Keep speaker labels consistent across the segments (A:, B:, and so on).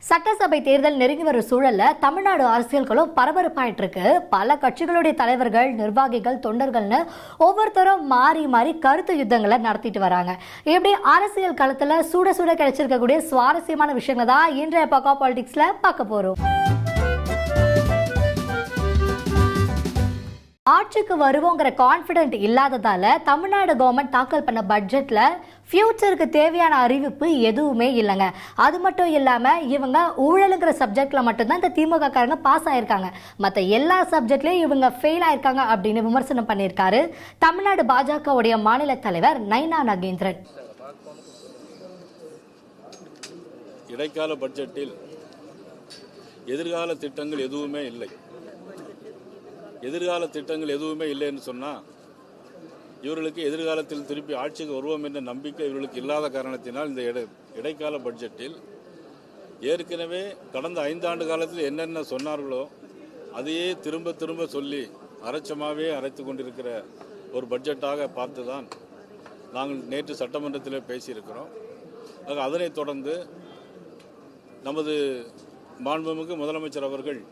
A: சட்டசபை தேர்தல் நெருங்கி வரும் சூழல்ல தமிழ்நாடு அரசியல்களும் பரபரப்பாயிட்டு இருக்கு. பல கட்சிகளுடைய தலைவர்கள், நிர்வாகிகள், தொண்டர்கள்னு ஒவ்வொருத்தரும் மாறி மாறி கருத்து யுத்தங்களை நடத்திட்டு வராங்க. இப்படி அரசியல் களத்துல சுட சுட கிடைச்சிருக்கக்கூடிய சுவாரஸ்யமான விஷயங்களை தான் இன்றைய பக்கா பாலிடிக்ஸ்ல பார்க்க போறோம். ஆட்சிக்கு வருவோங்கிற கான்ஃபிடென்ட் இல்லாததால தமிழ்நாடு கவர்மெண்ட் தாக்கல் பண்ண பட்ஜெட்ல ஃபியூச்சருக்கு தேவையான அறிவிப்பு எதுவுமே இல்லைங்க. அது மட்டும் இல்லாம இவங்க ஊழலுங்கிற சப்ஜெக்ட்ல மட்டும்தான் இந்த திமுக காரங்க பாஸ் ஆயிருக்காங்க. மற்ற எல்லா சப்ஜெக்ட்லயும் இவங்க ஃபெயில் ஆயிருக்காங்க அப்படின்னு விமர்சனம் பண்ணியிருக்காரு தமிழ்நாடு பாஜகவுடைய மாநில தலைவர் நைனா நாகேந்திரன்.
B: இடைக்கால பட்ஜெட்டில் எதிர்கால திட்டங்கள் எதுவுமே இல்லை. எதிர்கால திட்டங்கள் எதுவுமே இல்லைன்னு சொன்னால் இவர்களுக்கு எதிர்காலத்தில் திருப்பி ஆட்சிக்கு வருவோம் என்ற நம்பிக்கை இவர்களுக்கு இல்லாத காரணத்தினால் இந்த இடைக்கால பட்ஜெட்டில் ஏற்கனவே கடந்த 5 ஆண்டு காலத்தில் என்னென்ன சொன்னார்களோ அதையே திரும்ப திரும்ப சொல்லி அரைச்சமாகவே அரைத்து கொண்டிருக்கிற ஒரு பட்ஜெட்டாக பார்த்து தான் நாங்கள் நேற்று சட்டமன்றத்தில் பேசியிருக்கிறோம். அதனைத் தொடர்ந்து நமது மாண்புமிகு முதலமைச்சர் அவர்கள்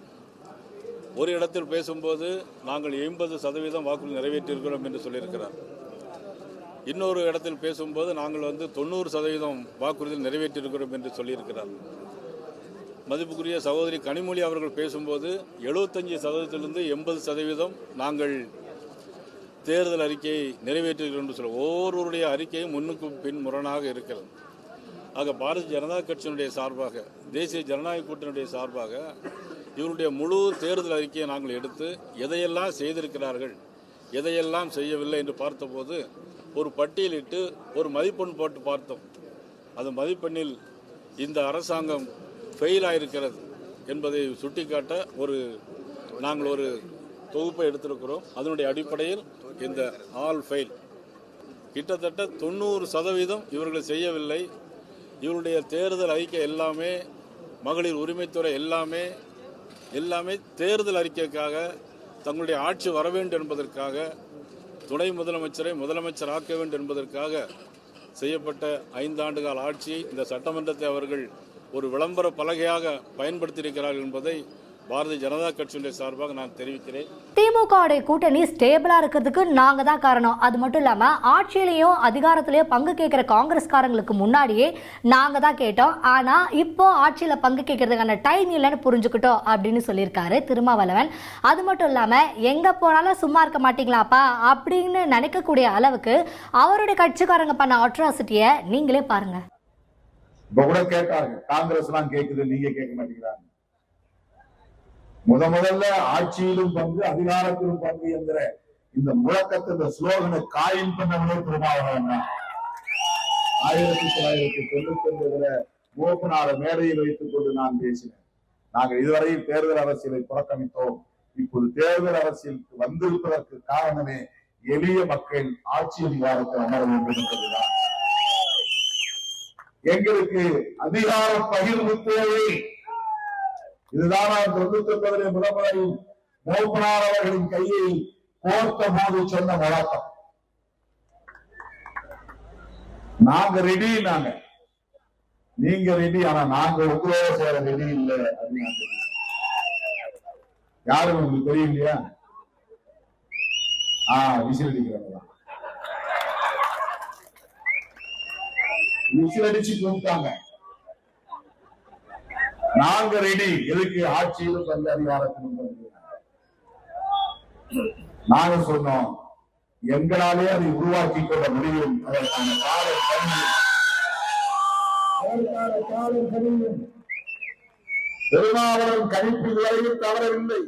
B: ஒரு இடத்தில் பேசும்போது நாங்கள் 80% வாக்குறுதி நிறைவேற்றியிருக்கிறோம் என்று சொல்லியிருக்கிறார். இன்னொரு இடத்தில் பேசும்போது நாங்கள் 90% வாக்குறுதியில் நிறைவேற்றியிருக்கிறோம் என்று சொல்லியிருக்கிறார். மதிப்புக்குரிய சகோதரி கனிமொழி அவர்கள் பேசும்போது 75%லிருந்து 80% நாங்கள் தேர்தல் அறிக்கையை நிறைவேற்றியிருக்கிறோம் என்று சொல்ல ஒவ்வொருவருடைய அறிக்கையும் முன்னுக்கு பின் முரணாக இருக்கிறது. ஆக பாரதிய ஜனதா கட்சியினுடைய சார்பாக, தேசிய ஜனநாயக கூட்டணியுடைய சார்பாக இவருடைய முழு தேர்தல் அறிக்கையை நாங்கள் எடுத்து எதையெல்லாம் செய்திருக்கிறார்கள், எதையெல்லாம் செய்யவில்லை என்று பார்த்தபோது ஒரு பட்டியலிட்டு ஒரு மதிப்பெண் போட்டு பார்த்தோம். அந்த மதிப்பெண்ணில் இந்த அரசாங்கம் ஃபெயில் ஆகிருக்கிறது என்பதை சுட்டிக்காட்ட நாங்கள் ஒரு தொகுப்பை எடுத்திருக்கிறோம். அதனுடைய அடிப்படையில் இந்த ஆல் ஃபெயில் கிட்டத்தட்ட 90% இவர்கள் செய்யவில்லை. இவருடைய தேர்தல் அறிக்கை எல்லாமே, மகளிர் உரிமைத்துறை எல்லாமே தேர்தல் அறிக்கைக்காக, தங்களுடைய ஆட்சி வர வேண்டும் என்பதற்காக, துணை முதலமைச்சரை முதலமைச்சர் ஆக்க வேண்டும் என்பதற்காக செய்யப்பட்ட 5 ஆண்டுகால ஆட்சி. இந்த சட்டமன்றத்தை அவர்கள் ஒரு விளம்பர பலகையாக பயன்படுத்தியிருக்கிறார்கள் என்பதை பாரதிய ஜனதா கட்சியுடைய சார்பாக நான் தெரிவிக்கிறேன்.
A: திமுக கூட்டணி ஸ்டேபிளா இருக்கிறதுக்கு நாங்க தான் காரணம். அது மட்டும் இல்லாம ஆட்சியிலையும் அதிகாரத்திலையும் பங்கு கேட்கிற காங்கிரஸ்காரங்களுக்கு முன்னாடியே நாங்க தான் கேட்டோம். ஆனா இப்போ ஆட்சியில பங்கு கேட்கறதுக்கான டைம் இல்லைன்னு புரிஞ்சுக்கிட்டோம் அப்படின்னு சொல்லியிருக்காரு திருமாவளவன். அது மட்டும் இல்லாம எங்க போனாலும் சும்மா இருக்க மாட்டீங்களாப்பா அப்படின்னு நினைக்கக்கூடிய அளவுக்கு அவருடைய கட்சிக்காரங்க பண்ண அட்ராசிட்டியை நீங்களே பாருங்க.
C: காங்கிரஸ் எல்லாம் கேக்குது, நீங்க கேட்க மாட்டேங்கிறாங்க. முதல்ல ஆட்சியிலும் பங்கு, அதிகாரத்திலும் பங்கு என்கிற இந்த முழக்கத்தை, இந்த ஸ்லோகனை காயின் பண்ணவனே திருமாவளவன். 1999 மூப்பனார மேடையில் வைத்துக் கொண்டு நான் பேசினேன். நாங்கள் இதுவரையில் தேர்தல் அரசியலை புறக்கணித்தோம். இப்போது தேர்தல் அரசியலுக்கு வந்திருப்பதற்கு காரணமே எளிய மக்கள் ஆட்சி அதிகாரத்தில் அமர வேண்டும் என்பதுதான். எங்களுக்கு அதிகார பகிர்வு தேவை. இதுதான் 99 முதல்வரின் மூப்பனார் அவர்களின் கையை கோர்த்த போது சொன்ன முழக்கம். நாங்க ரெடி, நீங்க ரெடி, ஆனா நாங்க உங்களோட சேர ரெடி இல்லை அப்படின்னு யாரும் உங்களுக்கு தெரியும் இல்லையா? விசில் அடிக்கிறாங்க, விசில் அடிச்சு கொடுத்தாங்க. நாங்க ரெடி. எதுக்கு? ஆட்சியிலும் பங்கு, அதிகாரத்திலும் பங்கு. நாங்க சொன்னோம், எங்களாலே அதை உருவாக்கி கொள்ள முடியும். அதற்கான காலம் கழியும். திருமாவளவன் கணிப்புகளையும் தவறவில்லை.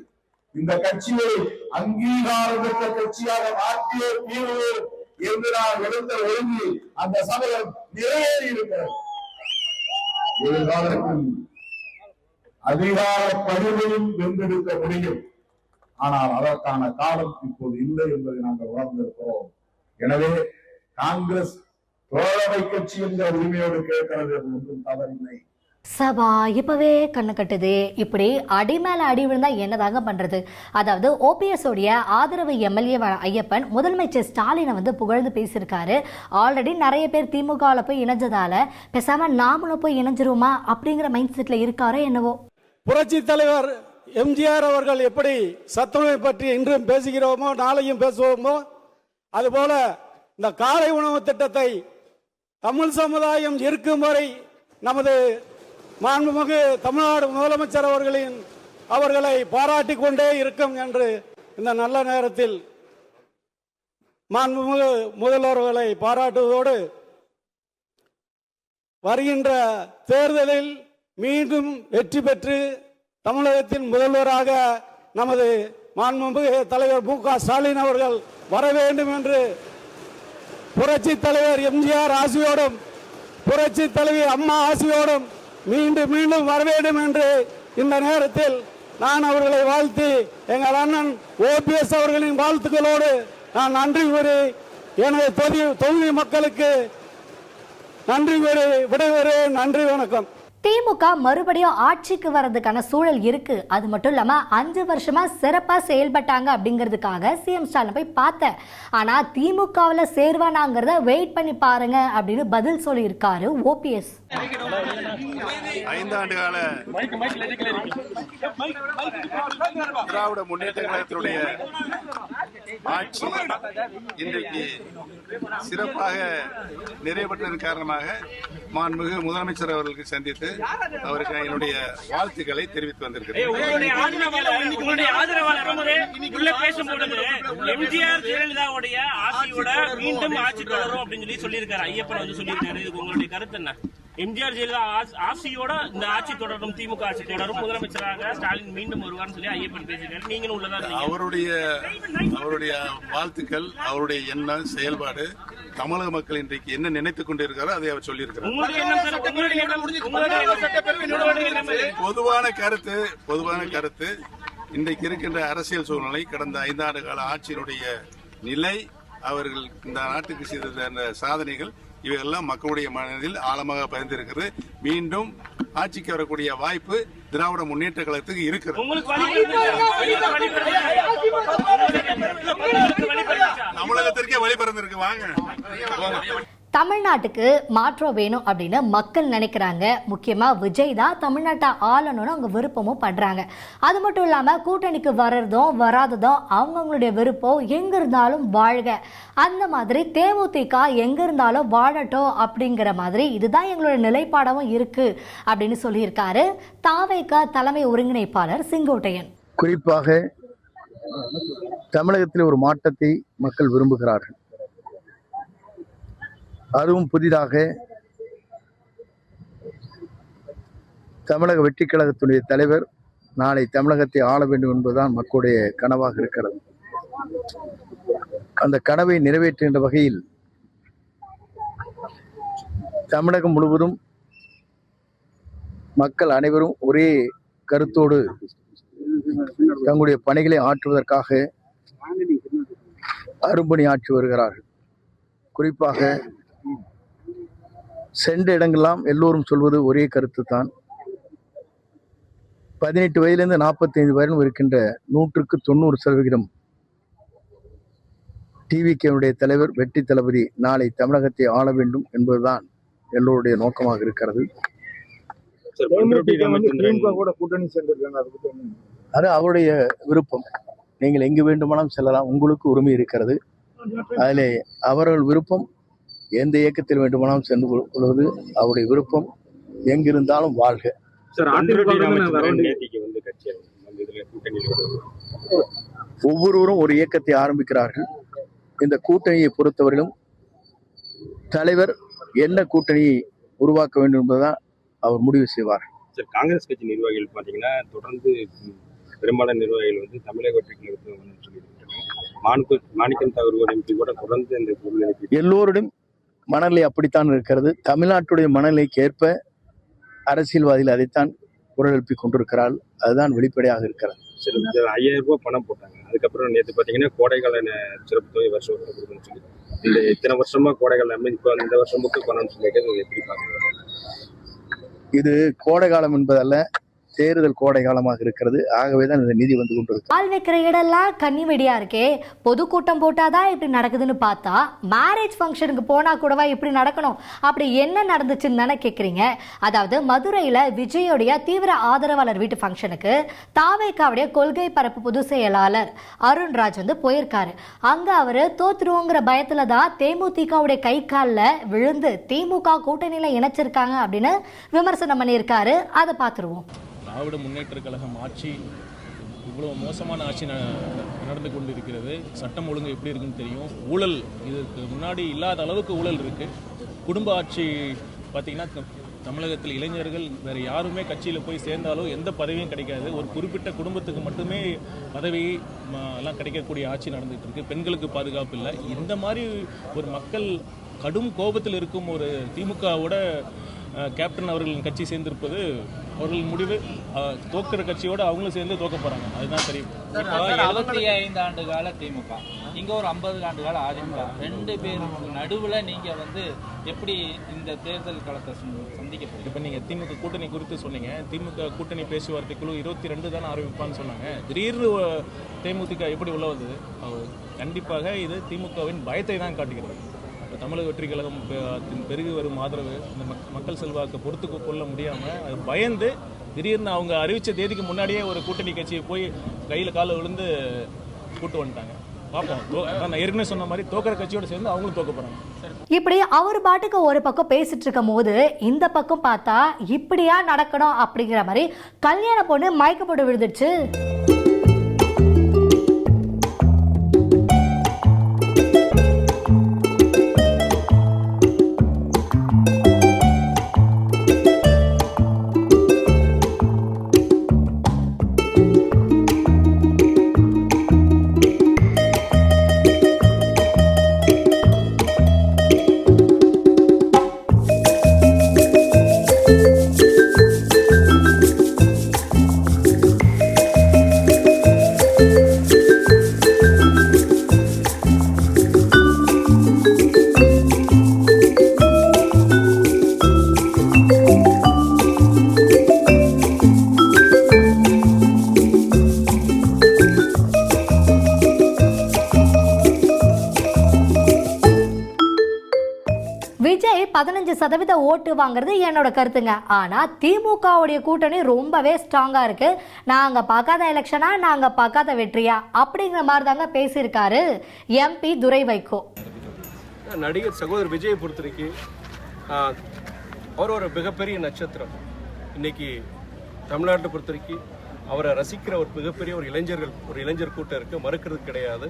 C: இந்த கட்சியை அங்கீகாரம் பெற்ற கட்சியாக மாற்றியே தீர்வு என்று நான் எடுத்த ஒழுங்கி அந்த சமயம் நிறைவேறி இருக்கிறது. எதிர்காலத்தில் அதிகார பகிர்வையும் வென்றெடுக்க முடியும். ஆனால் அதற்கான காலம் இப்போது இல்லை என்பதை நாங்கள் உணர்ந்திருக்கிறோம். எனவே காங்கிரஸ் தோழமை கட்சி என்ற உரிமையோடு கேட்கிறது, ஒன்றும் தவறில்லை.
A: சபா இப்பவே கண்ணு கட்டுது. இப்படி அடி மேல அடி விழுந்தா என்னதாங்க பண்றது? அதாவது ஓபிஎஸ் உடைய ஆதரவு எம்எல்ஏ ஐயப்பன் முதலமைச்சர் ஸ்டாலினை வந்து புகழ்ந்து பேசியிருக்காரு. ஆல்ரெடி நிறைய பேர் திமுகவில் போய் இணைஞ்சதால பேசாம நாமளும் போய் இணைஞ்சிருமா அப்படிங்கிற மைண்ட் செட்ல இருக்காரோ என்னவோ.
D: புரட்சி தலைவர் எம்ஜிஆர் அவர்கள் எப்படி சத்துணவை பற்றி இன்றும் பேசுகிறோமோ நாளையும் பேசுவோமோ, அதுபோல இந்த காலை உணவு திட்டத்தை தமிழ் சமுதாயம் இருக்கும் வரை நமது மாண்புமிகு தமிழ்நாடு முதலமைச்சர் அவர்களை பாராட்டிக் கொண்டே இருக்கும் என்று இந்த நல்ல நேரத்தில் மாண்புமிகு முதல்வர்களை பாராட்டுவதோடு வருகின்ற தேர்தலில் மீண்டும் வெற்றி பெற்று தமிழகத்தின் முதல்வராக நமது மாண்புமிகு தலைவர் மு.க. ஸ்டாலின் அவர்கள் வர வேண்டும் என்று புரட்சி தலைவர் எம்ஜிஆர் ஆசியோடும் புரட்சி தலைவி அம்மா ஆசியோடும் மீண்டும் மீண்டும் வர வேண்டும் என்று இந்த நேரத்தில் நான் அவர்களை வாழ்த்தி எங்கள் அண்ணன் ஓபிஎஸ் அவர்களின் வாழ்த்துக்களோடு நான் நன்றி கூறி எனது தொகுதி மக்களுக்கு நன்றி கூறி விடைபெறுகிறேன். நன்றி, வணக்கம்.
A: திமுக மறுபடியும் ஆட்சிக்கு வர்றதுக்கான சூழல் இருக்கு. அது மட்டும் இல்லாம 5 வருஷமா சிறப்பா செயல்பட்டாங்க அப்படிங்கிறதுக்காக சிஎம் ஸ்டாலின் போய் பார்த்தேன். ஆனா திமுகவில் சேர்வானாங்கிறத வெயிட் பண்ணி பாருங்க அப்படின்னு பதில் சொல்லியிருக்காரு ஓபிஎஸ்.
E: 5 ஆண்டு கால திராவிட முன்னேற்ற கழகத்தினுடைய ஆட்சி இன்றைக்கு சிறப்பாக நிறைவேற்றதன் காரணமாக மாண்புமிகு முதலமைச்சர் அவர்களுக்கு சந்தித்து அவருக்கு என்னுடைய வாழ்த்துக்களை தெரிவித்து வந்திருக்கிறேன்.
F: எம்ஜிஆர் ஜெயலலிதாவுடைய ஆட்சியோட மீண்டும் ஆட்சி தொடரும் அப்படின்னு சொல்லி சொல்லியிருக்காரு. ஐயப்பன் வந்து சொல்லியிருக்காரு. இதுக்கு உங்களுடைய கருத்து என்ன? எம்ஜிஆர் ஜெயலலிதா ஆட்சியோட இந்த ஆட்சி தொடரும், திமுக ஆட்சி தொடரும், முதலமைச்சராக ஸ்டாலின் மீண்டும் வருவார்னு சொல்லி ஐயப்பன் பேசியிருக்காரு. நீங்களும் உள்ளதா?
E: அவருடைய வாழ்த்துக்கள், அவருடைய எண்ணம், செயல்பாடு, தமிழக மக்கள் இன்றைக்கு என்ன நினைத்துக் கொண்டிருக்காரோ அதை அவர் சொல்லியிருக்கிறார். பொதுவான கருத்து இன்றைக்கு இருக்கின்ற அரசியல் சூழ்நிலை, கடந்த 5 ஆண்டு கால ஆட்சியினுடைய நிலை, அவர்கள் இந்த நாட்டுக்கு செய்த சாதனைகள், இவையெல்லாம் மக்களுடைய மனதில் ஆழமாக பதிந்திருக்கிறது. மீண்டும் ஆட்சிக்கு வரக்கூடிய வாய்ப்பு திராவிட முன்னேற்ற கழகத்துக்கு இருக்கிறது. தமிழகத்திற்கே வழி பிறந்திருக்கு. வாங்க.
A: தமிழ்நாட்டுக்கு மாற்றம் வேணும் அப்படின்னு மக்கள் நினைக்கிறாங்க. முக்கியமா விஜய் தான் தமிழ்நாட்டை ஆளணும்னு அவங்க விருப்பமும் பண்றாங்க. அது மட்டும் இல்லாம கூட்டணிக்கு வர்றதும் வராததும் அவங்கவுங்களுடைய விருப்பம். எங்க இருந்தாலும் வாழ்க, அந்த மாதிரி தேமுதிக எங்க இருந்தாலும் வாழட்டும் அப்படிங்கிற மாதிரி இதுதான் எங்களோட நிலைப்பாடவும் இருக்கு அப்படின்னு சொல்லியிருக்காரு தாவேகா தலைமை ஒருங்கிணைப்பாளர் செங்கோட்டையன்.
G: குறிப்பாக தமிழகத்தில் ஒரு மாற்றத்தை மக்கள் விரும்புகிறார்கள். அதுவும் புதிதாக தமிழக வெற்றி கழகத்துடைய தலைவர் நாளை தமிழகத்தை ஆள வேண்டும் என்பதுதான் மக்களுடைய கனவாக இருக்கிறது. அந்த கனவை நிறைவேற்றுகின்ற வகையில் தமிழகம் முழுவதும் மக்கள் அனைவரும் ஒரே கருத்தோடு தங்களுடைய பணிகளை ஆற்றுவதற்காக அரும்பணி ஆற்றி வருகிறார்கள். குறிப்பாக சென்ற இடங்கள்லாம் எல்லோரும் சொல்வது ஒரே கருத்து தான். 18 வயதிலிருந்து 45 வயதிலும் இருக்கின்ற 100% டிவிகேவுடைய தலைவர் வெற்றி தளபதி நாளை தமிழகத்தை ஆள வேண்டும் என்பதுதான் எல்லோருடைய நோக்கமாக இருக்கிறது. அது அவருடைய விருப்பம். நீங்கள் எங்கு வேண்டுமானாலும் செல்லலாம், உங்களுக்கு உரிமை இருக்கிறது. அதிலே அவர்கள் விருப்பம். எந்த இயக்கத்தில் வேண்டுமானாலும் சென்று கொள்வது அவருடைய விருப்பம். எங்கிருந்தாலும் வாழ்க. ஒவ்வொருவரும் ஒரு இயக்கத்தை ஆரம்பிக்கிறார்கள். இந்த கூட்டணியை பொறுத்தவரையிலும் தலைவர் என்ன கூட்டணியை உருவாக்க வேண்டும் என்பதுதான் அவர் முடிவு செய்வார்.
H: காங்கிரஸ் கட்சி நிர்வாகிகள் பார்த்தீங்கன்னா தொடர்ந்து பெரும்பாலான நிர்வாகிகள் வந்து தமிழக வெற்றி கழகத்தில் சொல்லியிருக்காங்க. மாணிக்கம் தாகூர் எம்பி கூட தொடர்ந்து இந்த பொருள்
G: எல்லோருடைய மனநிலை அப்படித்தான் இருக்கிறது. தமிழ்நாட்டுடைய மனநிலைக்கு ஏற்ப அரசியல்வாதிகள் அதைத்தான் குரல் எழுப்பி கொண்டிருக்கிறார்கள். அதுதான் வெளிப்படையாக இருக்கிறது.
H: 5000 ரூபாய் பணம் போட்டாங்க. அதுக்கப்புறம் நேற்று பார்த்தீங்கன்னா கோடைகால சிறப்பு தொகை வருஷம் கொடுக்கணும்னு சொல்லி இந்த இத்தனை வருஷமா கோடைகால இப்போ இந்த வருஷம் மட்டும் பணம்னு சொல்லிட்டு எப்படி பாருங்க?
G: இது கோடை காலம் என்பதல்ல, தேர்தல் கோடை காலமாக இருக்கிறது. ஆகவேதான் இந்த நிதி வந்து கொண்டிருக்கு.
A: ஆள் வைக்கிற இடம்லாம் கன்னி வெடியா இருக்கே. பொதுக்கூட்டம் போட்டாதான் இப்படி நடக்குதுன்னு பார்த்தா மேரேஜ் ஃபங்க்ஷனுக்கு போனா கூடவா இப்படி நடக்கணும்? அப்படி என்ன நடந்துச்சுன்னு தானே கேட்குறீங்க. அதாவது மதுரையில் விஜயோடைய தீவிர ஆதரவாளர் வீட்டு ஃபங்க்ஷனுக்கு தாவேக்காவுடைய கொள்கை பரப்பு பொதுச் செயலாளர் அருண்ராஜ் வந்து போயிருக்காரு. அங்கே அவர் தோத்துருவோங்கிற பயத்தில் தான் தேமுதிகவுடைய கை காலில் விழுந்து திமுக கூட்டணியில் இணைச்சிருக்காங்க அப்படின்னு விமர்சனம் பண்ணியிருக்காரு. அதை பார்த்துருவோம்.
I: திராவிட முன்னேற்ற கழகம் ஆட்சி இவ்வளோ மோசமான ஆட்சி நடந்து கொண்டு இருக்கிறது. சட்டம் ஒழுங்கு எப்படி இருக்குன்னு தெரியும். ஊழல் இதுக்கு முன்னாடி இல்லாத அளவுக்கு ஊழல் இருக்குது. குடும்ப ஆட்சி பார்த்திங்கன்னா தமிழகத்தில் இளைஞர்கள் வேறு யாருமே கட்சியில் போய் சேர்ந்தாலும் எந்த பதவியும் கிடைக்காது. ஒரு குறிப்பிட்ட குடும்பத்துக்கு மட்டுமே பதவி எல்லாம் கிடைக்கக்கூடிய ஆட்சி நடந்துகிட்டு இருக்குது. பெண்களுக்கு பாதுகாப்பு இல்லை. இந்த மாதிரி ஒரு மக்கள் கடும் கோபத்தில் இருக்கும் ஒரு திமுகவோட கேப்டன் அவர்களின் கட்சி சேர்ந்திருப்பது அவர்கள் முடிவு. தோக்கிற கட்சியோடு அவங்களும் சேர்ந்து தோக்க போறாங்க. அதுதான் தெரியும்.
J: 75 ஆண்டு கால திமுக, இங்க ஒரு 50 ஆண்டு கால அதிமுக, 2 பேருக்கு நடுவுல நீங்க வந்து எப்படி இந்த தேர்தல் களத்தை சந்திக்க போறீங்க?
I: இப்ப நீங்க திமுக கூட்டணி குறித்து சொன்னீங்க. திமுக கூட்டணி பேச்சுவார்த்தை குழு 22 தான் ஆரம்பிப்பான்னு சொன்னாங்க. திடீர்னு தேமுதிக எப்படி உள்ள வந்தது? கண்டிப்பாக இது திமுகவின் பயத்தை தான் காட்டுகிறது. தமிழக வெற்றி கழகம் பெருகி வரும் ஆதரவு இந்த மக்கள் செல்வாக்கு பொறுத்து கொள்ள முடியாமல் அது பயந்து திடீர்னு அவங்க அறிவித்த தேதிக்கு முன்னாடியே ஒரு கூட்டணி கட்சியை போய் கையில் காலை விழுந்து கூட்டு வந்துட்டாங்க. பார்ப்போம். நான் ஏற்கனவே சொன்ன மாதிரி தோக்கிற கட்சியோடு சேர்ந்து அவங்களும் தோக்க போகிறாங்க.
A: இப்படி அவர் பாட்டுக்கு ஒரு பக்கம் பேசிட்டு இருக்கும் போது இந்த பக்கம் பார்த்தா இப்படியா நடக்கணும் அப்படிங்கிற மாதிரி கல்யாண பொண்ணு மயக்கப்பட்டு விழுந்துச்சு. விஜய் 15% ஓட்டு வாங்குறது என்னோட கருத்துங்க. ஆனா திமுகவுடைய கூட்டணி ரொம்பவே ஸ்ட்ராங்கா இருக்கு. நாங்க பார்க்காத எலெக்ஷனா, நாங்க பார்க்காத வெற்றியா அப்படிங்கிற மாதிரி தாங்க பேசியிருக்காரு எம்பி துரை வைகோ.
K: நடிகர் சகோதரர் விஜயை பொறுத்தவரைக்கும் அவர் ஒரு மிகப்பெரிய நட்சத்திரம். இன்னைக்கு தமிழ்நாட்டை பொறுத்தவரைக்கும் அவரை ரசிக்கிற ஒரு மிகப்பெரிய ஒரு இளைஞர் கூட்டம் இருக்கு, மறுக்கிறது கிடையாது.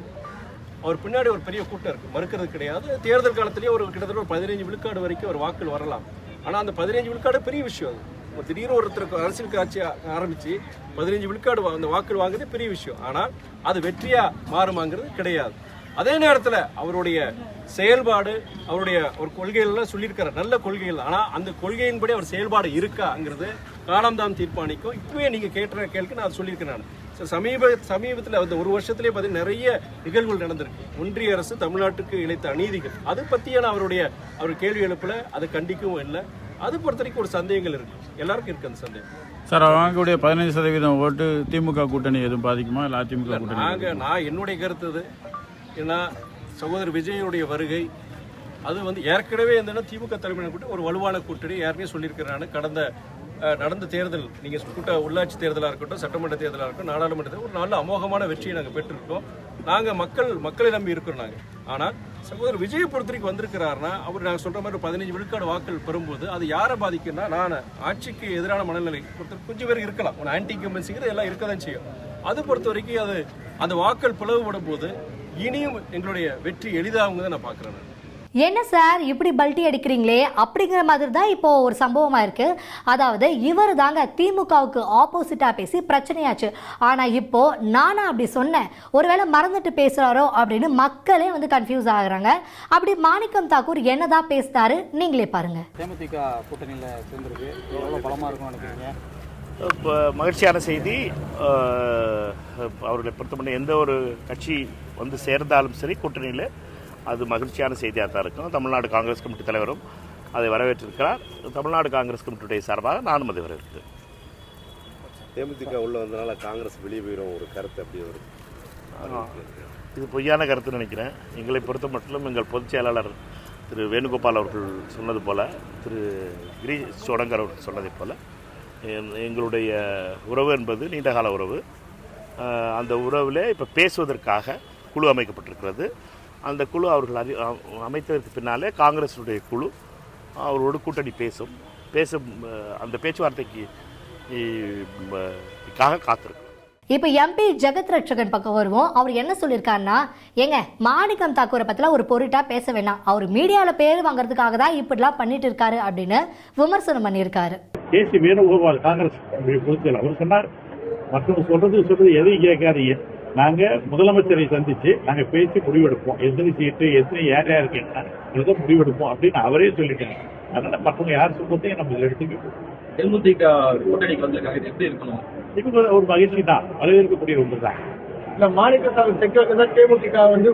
K: அவர் பின்னாடி ஒரு பெரிய கூட்டம் இருக்குது, மறுக்கிறது கிடையாது. தேர்தல் காலத்திலேயே ஒரு கிட்டத்தட்ட ஒரு 15 விழுக்காடு வரைக்கும் ஒரு வாக்குகள் வரலாம். ஆனால் அந்த 15 விழுக்காடு பெரிய விஷயம். அது திடீர்னு ஒருத்தருக்கு அரசியல் காட்சி ஆரம்பித்து 15 விழுக்காடு அந்த வாக்குகள் வாங்குறது பெரிய விஷயம். ஆனால் அது வெற்றியாக மாறுமாங்கிறது கிடையாது. அதே நேரத்தில் அவருடைய செயல்பாடு, அவருடைய ஒரு கொள்கைகள்லாம் சொல்லியிருக்காரு, நல்ல கொள்கைகள். ஆனால் அந்த கொள்கையின்படி அவர் செயல்பாடு இருக்காங்கிறது காலம்தான் தீர்மானிக்கும். இப்பவே நீங்கள் கேட்ட கேள்வி நான் சொல்லியிருக்கேன். சமீபத்தில் அந்த ஒரு வருஷத்திலே பார்த்தீங்கன்னா நிறைய நிகழ்வுகள் நடந்திருக்கு. ஒன்றிய அரசு தமிழ்நாட்டுக்கு இழைத்த அநீதிகள், அது பற்றியான அவர் கேள்வி எழுப்பல, அதை கண்டிக்கவும் இல்லை. அது பொறுத்த வரைக்கும் ஒரு சந்தேகங்கள் இருக்கு, எல்லாருக்கும் இருக்கு அந்த சந்தேகம்.
L: சார், அவங்களுடைய 15% ஓட்டு திமுக கூட்டணி எதுவும் பாதிக்குமா இல்லை அதிமுக கூட்டணி?
K: நான் என்னுடைய கருத்து இது. ஏன்னா சகோதரர் விஜயனுடைய வருகை அது வந்து ஏற்கனவே இந்த திமுக தலைமையினர் கூட்டம் ஒரு வலுவான கூட்டணி ஏற்கனவே சொல்லியிருக்கிறாங்க. நடந்த தேர்தல், நீங்கள் உள்ளாட்சி தேர்தலாக இருக்கட்டும், சட்டமன்ற தேர்தலாக இருக்கட்டும், நாடாளுமன்ற தேர்தல், ஒரு நல்ல அமோகமான வெற்றியை நாங்கள் பெற்றிருக்கோம். நாங்கள் மக்களை நம்பி இருக்கிறோம் நாங்கள். ஆனால் சகோதரர் விஜயை பொறுத்தவரைக்கும் வந்திருக்கிறாருன்னா அவர் நாங்கள் சொல்கிற மாதிரி 15 விழுக்காடு வாக்குகள் பெறும்போது அது யாரை பாதிக்குன்னா, நான் ஆட்சிக்கு எதிரான மனநிலை கொஞ்சம் பேருக்கு இருக்கலாம், ஒரு ஆன்டி இன்கம்பன்சிங்கிறது எல்லாம் இருக்க தான் செய்யும். அது பொறுத்த வரைக்கும் அது அந்த வாக்குகள் பிளவுபடும் போது இனியும் எங்களுடைய வெற்றி எளிதாகுங்க நான் பார்க்குறேன்.
A: என்ன சார் இப்படி பல்ட்டி அடிக்கிறீங்களே அப்படிங்கிற மாதிரி தான் இப்போ ஒரு சம்பவமா இருக்கு. அதாவது இவர் தாங்க திமுகவுக்கு ஆப்போசிட்டா பேசி பிரச்சனையாச்சு. ஆனா இப்போ நானா அப்படி சொன்னேன், ஒருவேளை மறந்துட்டு பேசுறாரோ அப்படின்னு மக்களே வந்து கன்ஃபியூஸ் ஆகுறாங்க. அப்படி மாணிக்கம் தாக்கூர் என்னதான் பேசினாரு நீங்களே பாருங்க.
J: தேமுதிக கூட்டணியில சேர்ந்திருக்கு, எவ்வளவு பலமா இருக்கும்னு நினைக்கிறீங்க?
M: மகிழ்ச்சியான செய்தி. அவர்களை பொறுத்தமட்டு எந்த ஒரு கட்சி வந்து சேர்ந்தாலும் சரி கூட்டணியில் அது மகிழ்ச்சியான செய்தியாக தான் இருக்கும். தமிழ்நாடு காங்கிரஸ் கமிட்டி தலைவரும் அதை வரவேற்றிருக்கிறார். தமிழ்நாடு காங்கிரஸ் கமிட்டியுடைய சார்பாக நானும் அதை வரவேற்கிறேன்.
N: தேமுதிக உள்ள வந்தனால காங்கிரஸ் வெளியே போயிடும் ஒரு கருத்து அப்படி வருது.
M: இது பொய்யான கருத்துன்னு நினைக்கிறேன். எங்களை பொறுத்த மட்டும் எங்கள் பொதுச் செயலாளர் திரு வேணுகோபால் அவர்கள் சொன்னது போல், திரு கிரீஷ் சோடங்கர் அவர்கள் சொன்னதைப் போல் எங்களுடைய உறவு என்பது நீண்டகால உறவு. அந்த உறவில் இப்போ பேசுவதற்காக குழு அமைக்கப்பட்டிருக்கிறது. அந்த குழு அவர்கள் அமைத்ததற்கு பின்னாலே காங்கிரஸுடைய குழு அவரோடு கூட்டணி பேசும் அந்த பேச்சுவார்த்தைக்கு காத்திருக்கும்.
A: இப்போ எம்பி ஜெகத் ரட்சகன் பக்கம் வருவோம். அவர் என்ன சொல்லியிருக்காருன்னா, ஏங்க மாணிக்கம் தாக்கூரை பற்றிலாம் ஒரு பொருட்டா பேச வேண்டாம், அவர் மீடியாவில் பேர் வாங்குறதுக்காக தான் இப்படிலாம் பண்ணிட்டு இருக்காரு அப்படின்னு விமர்சனம் பண்ணியிருக்காரு.
O: கேசி வேணுகோபால் காங்கிரஸ் பொதுச்செயலாளர் அவர் சொன்னார், மற்றவங்க சொல்றது எதையும் கேட்காதீங்க, நாங்கள் முதலமைச்சரை சந்திச்சு நாங்கள் பேசி முடிவெடுப்போம், எத்தனை சீட்டு எத்தனை யார் யாருக்கு இதை முடிவெடுப்போம் அப்படின்னு அவரே சொல்லிட்டாங்க. அதனால மற்றவங்க யார் சொல்றதையும் நம்ம இதில் எடுத்துக்கிட்டோம்.
J: தேமுதிக கூட்டணிக்கு வந்திருக்காங்க, இது எப்படி இருக்கணும்?
O: இப்போ ஒரு மகிழ்ச்சி தான், வரவேற்கக்கூடிய ஒன்று தான்.
K: இல்ல மாணிக்க தாக்கூர் செக்யூரிட்டி தான் தேமுதிக வந்து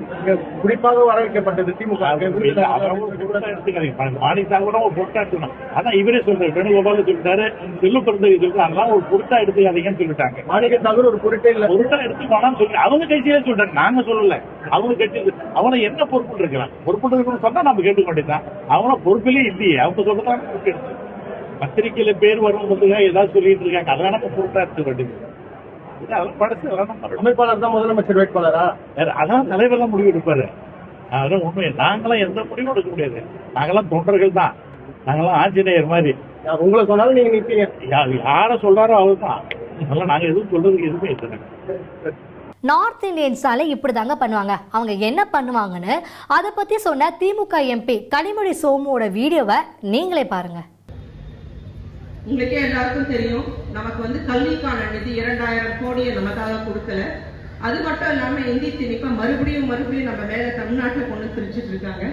K: குறிப்பாக வரவேற்கப்பட்டது. திமுக
O: எடுத்துக்காதீங்க, மாணிக்க தாக்கூரும் ஒரு பொருட்டா எடுத்துக்கணும். அதான் இவரே சொல்றாரு, வேணுகோபால் சொல்லிட்டாரு, செல்லு பிறந்தது சொல்றாங்க, ஒரு பொருட்டா எடுத்துக்காதீங்கன்னு சொல்லிட்டாங்க.
K: மாணிக்க தாக்கூர் ஒரு பொருட்டே இல்ல,
O: பொருட்டா எடுத்துக்கோனான்னு சொல்லி அவங்க கட்சியிலே சொல்றாங்க, நாங்க சொல்லல. அவங்க கட்சி அவனை என்ன பொறுப்பு இருக்கிறான், பொறுப்பு இருக்கணும்னு சொன்னா நம்ம கேட்டுக்க வேண்டியதான். அவன பொறுப்பிலே இல்லையே, அவங்க சொல்லதான் பொறுப்பு எடுத்து பத்திரிகையில பேர் வருவதுக்காக ஏதாவது சொல்லிட்டு இருக்காங்க, அதெல்லாம் நம்ம பொருட்டா எடுத்துக்க வேண்டியது.
K: அமைப்பாளர் தான் முதலமைச்சர் வேட்பாளரா?
O: அதான் தலைவர் தான் முடிவு எடுப்பாரு. அதான் உண்மை. நாங்களாம் எந்த முடிவும் எடுக்க முடியாது, நாங்களாம் தொண்டர்கள் தான், நாங்களாம் ஆஞ்சநேயர் மாதிரி.
K: உங்களை சொன்னாலும் நீங்க நிற்பீங்க,
O: யார சொல்றாரோ அவர் தான். அதெல்லாம் நாங்க எதுவும் சொல்றதுக்கு எதுவுமே இல்லை.
A: நார்த் இந்தியன்ஸால இப்படி தாங்க பண்ணுவாங்க. அவங்க என்ன பண்ணுவாங்கன்னு அதை பத்தி சொன்ன திமுக எம்பி கனிமொழி சோமுவோட வீடியோவை நீங்களே பாருங்க.
P: உங்களுக்கே எல்லாருக்கும் தெரியும், நமக்கு வந்து கல்விக்கான நிதி 2000 கோடியை நமக்காக கொடுக்கல. அது மட்டும் இல்லாம இந்தி திணிப்பை மறுபடியும் நம்ம மேல தமிழ்நாட்டில் கொண்டு திரிச்சிட்டு இருக்காங்க.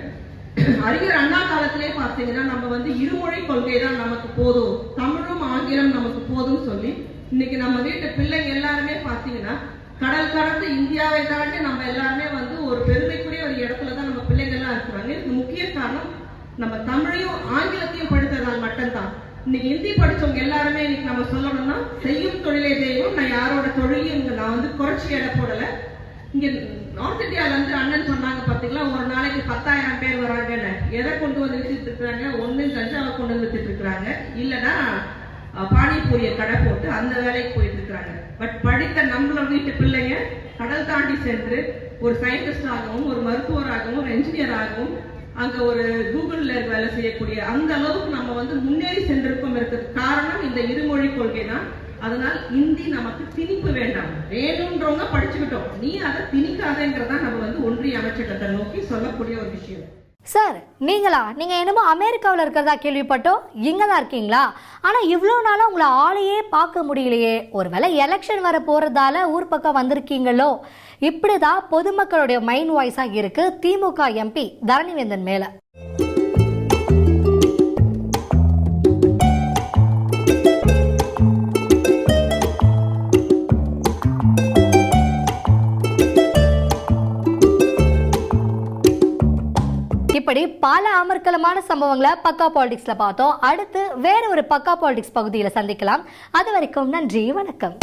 P: அறிஞர் அண்ணா காலத்திலே பார்த்தீங்கன்னா நம்ம வந்து இருமொழி கொள்கை தான் நமக்கு போதும், தமிழும் ஆங்கிலம் நமக்கு போதும் சொல்லி இன்னைக்கு நம்ம வீட்டு பிள்ளைங்க எல்லாருமே பார்த்தீங்கன்னா கடல் கடந்து இந்தியாவை தாண்டி நம்ம எல்லாருமே வந்து ஒரு பெருமைக்குரிய ஒரு இடத்துல தான் நம்ம பிள்ளைங்கள்லாம் இருக்கிறாங்க. இதுக்கு முக்கிய காரணம் நம்ம தமிழையும் ஆங்கிலத்தையும் படித்ததால் மட்டும்தான். இன்னைக்கு ஹிந்தி படிச்சவங்க எல்லாருமே இன்னைக்கு நம்ம சொல்லணும்னா செய்யும் தொழிலே தெய்வம். நான் யாரோட தொழிலையும் நான் வந்து குறைச்சி எடை போடல. இங்க நார்த் இந்தியால இருந்து அண்ணன் சொன்னாங்க பாத்தீங்களா, ஒரு நாளைக்கு 10,000 பேர் வராங்கன்னு. எதை கொண்டு வந்து வித்துட்டு இருக்காங்க? ஒண்ணு கஞ்சாவை கொண்டு வந்து வித்துட்டு இருக்காங்க, இல்லைன்னா பானிபூரிய கடை போட்டு அந்த வேலைக்கு போயிட்டு இருக்காங்க. பட் படித்த நம்மள வீட்டு பிள்ளைங்க கடல் தாண்டி சென்று ஒரு சயின்டிஸ்ட் ஆகவும், ஒரு மருத்துவராகவும், ஒரு என்ஜினியர் ஆகவும், அங்க ஒரு கூகுள்ல வேலை செய்யக்கூடிய அந்த அளவுக்கு நம்ம வந்து முன்னேறி சென்றிருக்கோம். இருக்கிறது காரணம் இந்த இருமொழி கொள்கை தான். அதனால் இந்தி நமக்கு திணிப்பு வேண்டாம், வேணும்ன்றவங்க படிச்சுக்கிட்டோம், நீ அதை திணிக்காதேங்கிறதா நம்ம வந்து ஒன்றிய அமைச்சகத்தை நோக்கி சொல்லக்கூடிய ஒரு விஷயம்.
A: சார், நீங்க என்னமோ அமெரிக்காவில் இருக்கிறதா கேள்விப்பட்டோம், இங்க தான் இருக்கீங்களா? ஆனா இவ்வளோ நாளா உங்களை ஆளையே பார்க்க முடியலையே. ஒருவேளை எலெக்ஷன் வர போறதால ஊர் பக்கம் வந்திருக்கீங்களோ? இப்படிதான் பொதுமக்களுடைய மைண்ட் வாய்ஸா இருக்கு திமுக எம்பி தரணிவேந்தன் மேல. இப்படி பல அமர்க்கலமான சம்பவங்களை பக்கா பாலிடிக்ஸ்ல பார்த்தோம். அடுத்து வேற ஒரு பக்கா பாலிடிக்ஸ் பகுதியில் சந்திக்கலாம். அது வரைக்கும் நன்றி, வணக்கம்.